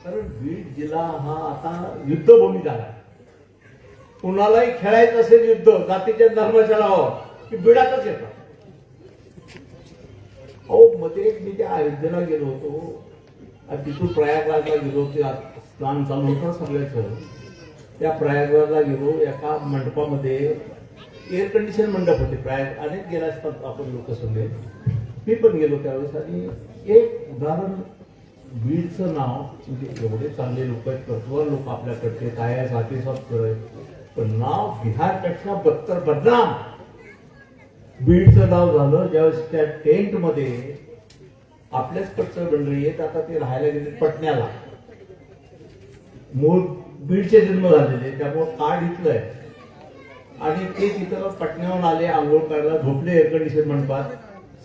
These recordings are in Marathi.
कारण बीड जिल्हा हा आता युद्धभूमी झाला. कुणालाही खेळायचं असेल युद्ध जातीच्या धर्माच्या नावावर की बीडातच येतात. अहो मध्ये मी त्या अयोध्येला गेलो होतो आणि तिथून प्रयागराजला गेलो. ते स्नान चालू होतं सगळ्याचं. त्या प्रयागराजला गेलो. एका मंडपामध्ये एअर कंडिशन मंडप होते. प्रयाग अनेक गेला असतात आपण लोक सगळे. मी पण गेलो त्यावेळेस. आणि एक उदाहरण, बीडचं नाव म्हणजे एवढे चांगले लोक आहेत, प्रज्वल लोक आपल्याकडचे काय आहे, साथी सब पण नाव बिहारपेक्षा बत्तर बदनाम बीडचं नाव झालं. ज्यावेळेस त्या टेंट मध्ये आपल्याच कडचं मंडळी येत, आता ते राहायला गेले पटण्याला. मूळ बीडचे जन्म झालेले, त्यामुळे कार्ड इथलं आहे. आणि ते तिथं पटण्याहून आले, आंघोळ करायला झोपले एअर कंडिशन मंडपात.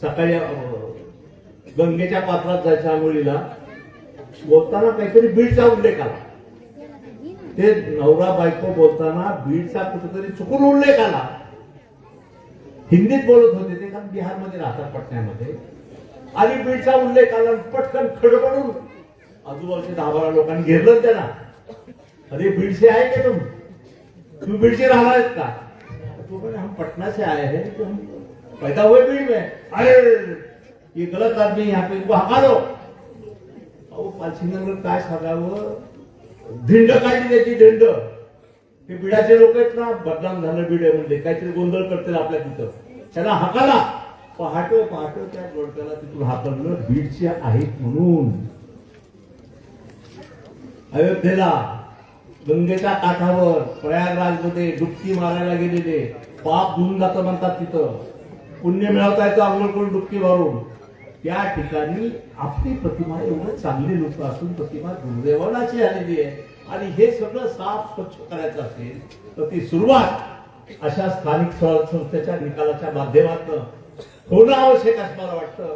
सकाळी गंगेच्या पात्रात जायच्या आंघोळीला. बोलताना काहीतरी बीडचा उल्लेख आला. ते नवरा बायको बोलताना बीडचा कुठेतरी चुकून उल्लेख आला. हिंदीत बोलत होते ते, कारण बिहारमध्ये राहतात पटण्यामध्ये. आणि बीडचा उल्लेख आला. पटकन खडबडून आजूबाजूच्या 10-12 लोकांनी घेरलं त्याला. अरे बीड से आहे का तुम बीड से राहणार आहेत का? तो बोले हम पटना से आए हैं, तो हम पैदा हुए बीड में. अरे ये गलत आदमी यहाँ पे, इनको हका दो. अहो पालसिंगला काय सांगावं, धिंड काढली त्याची धिंड. हे बिडाचे लोक आहेत ना, बदनाम झालं बीड म्हणजे, काहीतरी गोंधळ करतील आपल्या तिथं. त्यांना हकाला. पहाटे त्या जोडप्याला तिथून हाकललं बीडचे आहेत म्हणून. अयोध्येला गंगेच्या काठावर प्रयागराजमध्ये डुबकी मारायला गेलेले पाप धुवून जातं म्हणतात. तिथं पुण्य मिळवता येतं आंघोळ करून डुबकी मारून. त्या ठिकाणी आपली प्रतिमा, एवढं चांगली लोक असून प्रतिमा दुर्दैवाची आलेली आहे. आणि हे सगळं साफ स्वच्छ करायचं असेल तर ती सुरुवात अशा स्थानिक स्वराज्य संस्थेच्या निकालाच्या माध्यमातून होणं आवश्यक असं मला वाटतं.